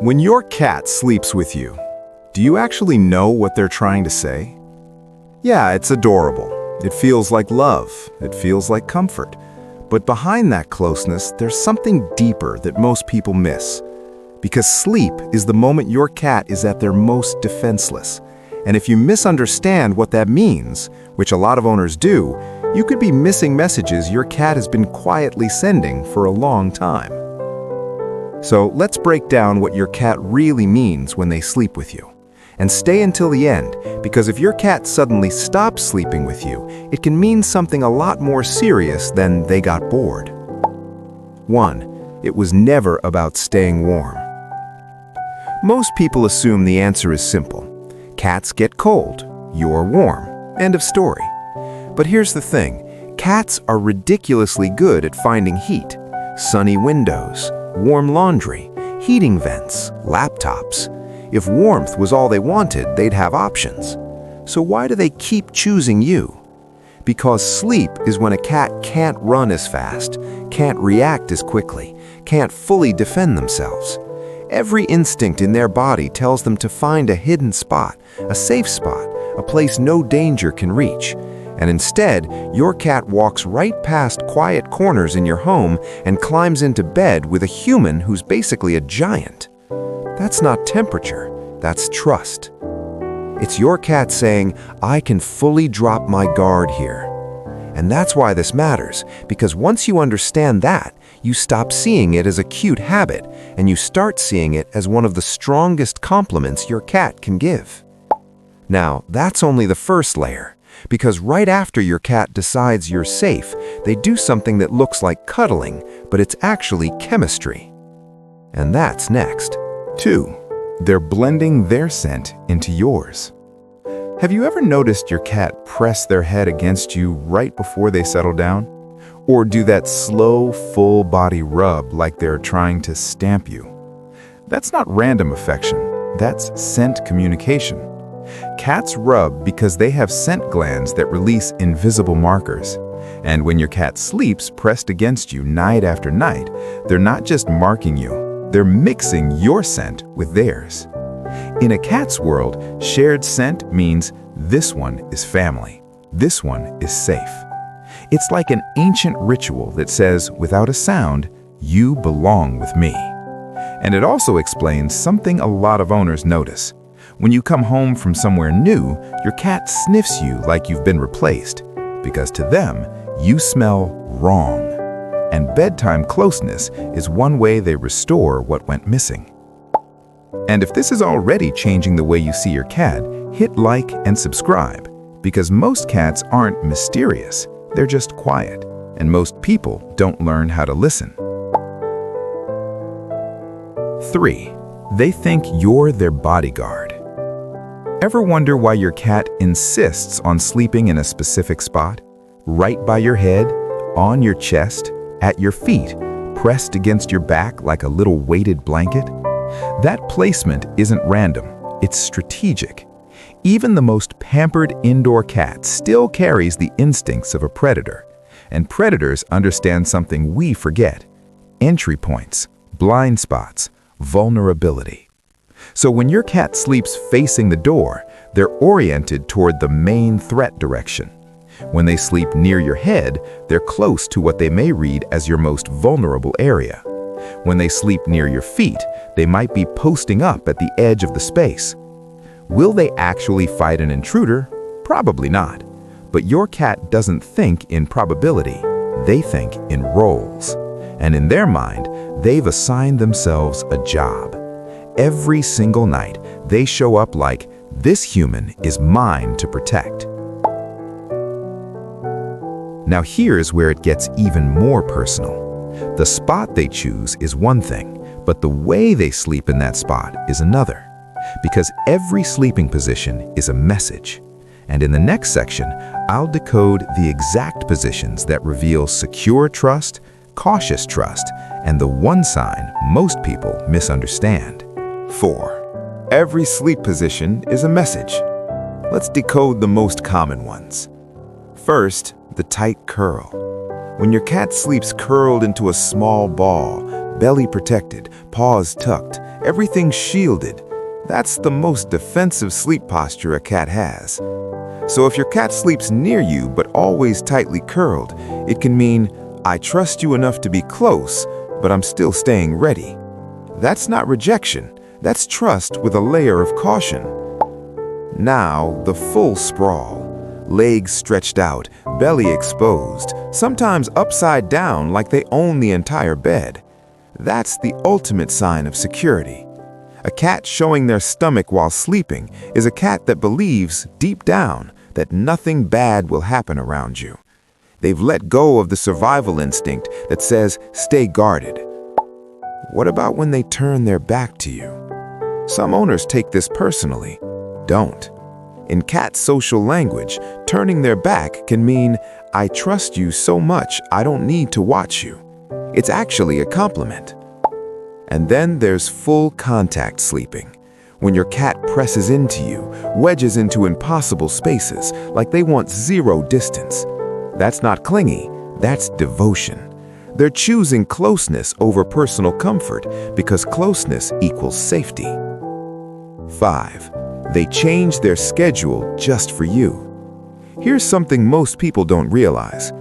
When your cat sleeps with you, do you actually know what they're trying to say? Yeah, it's adorable. It feels like love. It feels like comfort. But behind that closeness, there's something deeper that most people miss. Because sleep is the moment your cat is at their most defenseless. And if you misunderstand what that means, which a lot of owners do, you could be missing messages your cat has been quietly sending for a long time. So let's break down what your cat really means when they sleep with you. And stay until the end, because if your cat suddenly stops sleeping with you, it can mean something a lot more serious than they got bored. 1. It was never about staying warm. Most people assume the answer is simple. Cats get cold, you're warm. End of story. But here's the thing, cats are ridiculously good at finding heat. Sunny windows, warm laundry, heating vents, laptops. If warmth was all they wanted, they'd have options. So why do they keep choosing you? Because sleep is when a cat can't run as fast, can't react as quickly, can't fully defend themselves. Every instinct in their body tells them to find a hidden spot, a safe spot, a place no danger can reach. And instead, your cat walks right past quiet corners in your home and climbs into bed with a human who's basically a giant. That's not temperature, that's trust. It's your cat saying, I can fully drop my guard here. And that's why this matters, because once you understand that, you stop seeing it as a cute habit, and you start seeing it as one of the strongest compliments your cat can give. Now, that's only the first layer. Because right after your cat decides you're safe, they do something that looks like cuddling, but it's actually chemistry. And that's next. 2. They're blending their scent into yours. Have you ever noticed your cat press their head against you right before they settle down? Or do that slow, full body rub like they're trying to stamp you? That's not random affection, that's scent communication. Cats rub because they have scent glands that release invisible markers. And when your cat sleeps pressed against you night after night, they're not just marking you, they're mixing your scent with theirs. In a cat's world, shared scent means this one is family, this one is safe. It's like an ancient ritual that says, without a sound, you belong with me. And it also explains something a lot of owners notice. When you come home from somewhere new, your cat sniffs you like you've been replaced, because to them, you smell wrong. And bedtime closeness is one way they restore what went missing. And if this is already changing the way you see your cat, hit like and subscribe, because most cats aren't mysterious, they're just quiet, and most people don't learn how to listen. 3. They think you're their bodyguard. Ever wonder why your cat insists on sleeping in a specific spot? Right by your head, on your chest, at your feet, pressed against your back like a little weighted blanket? That placement isn't random, it's strategic. Even the most pampered indoor cat still carries the instincts of a predator. And predators understand something we forget: entry points, blind spots, vulnerability. So when your cat sleeps facing the door, they're oriented toward the main threat direction. When they sleep near your head, they're close to what they may read as your most vulnerable area. When they sleep near your feet, they might be posting up at the edge of the space. Will they actually fight an intruder? Probably not. But your cat doesn't think in probability, they think in roles. And in their mind, they've assigned themselves a job. Every single night, they show up like, this human is mine to protect. Now here's where it gets even more personal. The spot they choose is one thing, but the way they sleep in that spot is another. Because every sleeping position is a message. And in the next section, I'll decode the exact positions that reveal secure trust, cautious trust, and the one sign most people misunderstand. 4. Every sleep position is a message. Let's decode the most common ones. First, the tight curl. When your cat sleeps curled into a small ball, belly protected, paws tucked, everything shielded. That's the most defensive sleep posture a cat has. So if your cat sleeps near you but always tightly curled, it can mean, I trust you enough to be close, but I'm still staying ready. That's not rejection, that's trust with a layer of caution. Now, the full sprawl. Legs stretched out, belly exposed, sometimes upside down like they own the entire bed. That's the ultimate sign of security. A cat showing their stomach while sleeping is a cat that believes, deep down, that nothing bad will happen around you. They've let go of the survival instinct that says, stay guarded. What about when they turn their back to you? Some owners take this personally. Don't. In cat social language, turning their back can mean, I trust you so much I don't need to watch you. It's actually a compliment. And then there's full contact sleeping, when your cat presses into you, wedges into impossible spaces, like they want zero distance. That's not clingy, that's devotion. They're choosing closeness over personal comfort because closeness equals safety. 5. They change their schedule just for you. Here's something most people don't realize.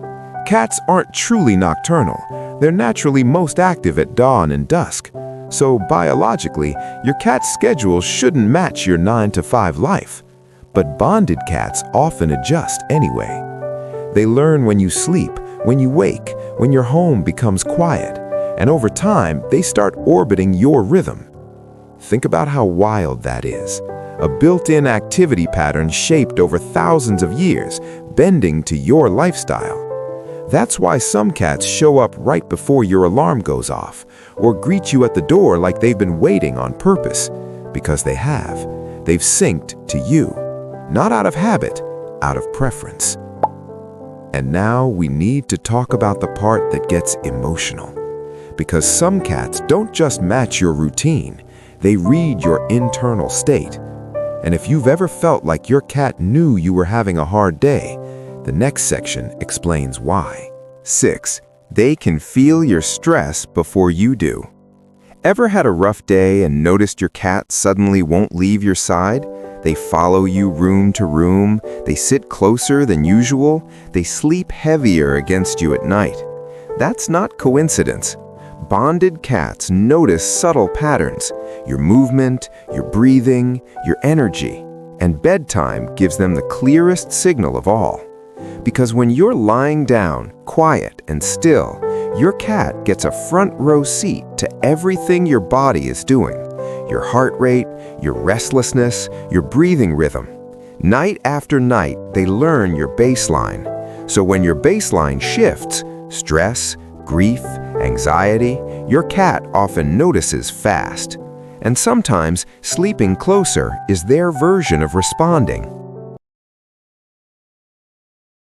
Cats aren't truly nocturnal. They're naturally most active at dawn and dusk. So biologically, your cat's schedule shouldn't match your 9-to-5 life. But bonded cats often adjust anyway. They learn when you sleep, when you wake, when your home becomes quiet. And over time, they start orbiting your rhythm. Think about how wild that is. A built-in activity pattern shaped over thousands of years, bending to your lifestyle. That's why some cats show up right before your alarm goes off, or greet you at the door like they've been waiting on purpose. Because they have. They've synced to you. Not out of habit, out of preference. And now we need to talk about the part that gets emotional. Because some cats don't just match your routine, they read your internal state. And if you've ever felt like your cat knew you were having a hard day, the next section explains why. 6. They can feel your stress before you do. Ever had a rough day and noticed your cat suddenly won't leave your side? They follow you room to room, they sit closer than usual, they sleep heavier against you at night. That's not coincidence. Bonded cats notice subtle patterns, your movement, your breathing, your energy, and bedtime gives them the clearest signal of all. Because when you're lying down, quiet and still, your cat gets a front row seat to everything your body is doing. Your heart rate, your restlessness, your breathing rhythm. Night after night, they learn your baseline. So when your baseline shifts, stress, grief, anxiety, your cat often notices fast. And sometimes sleeping closer is their version of responding.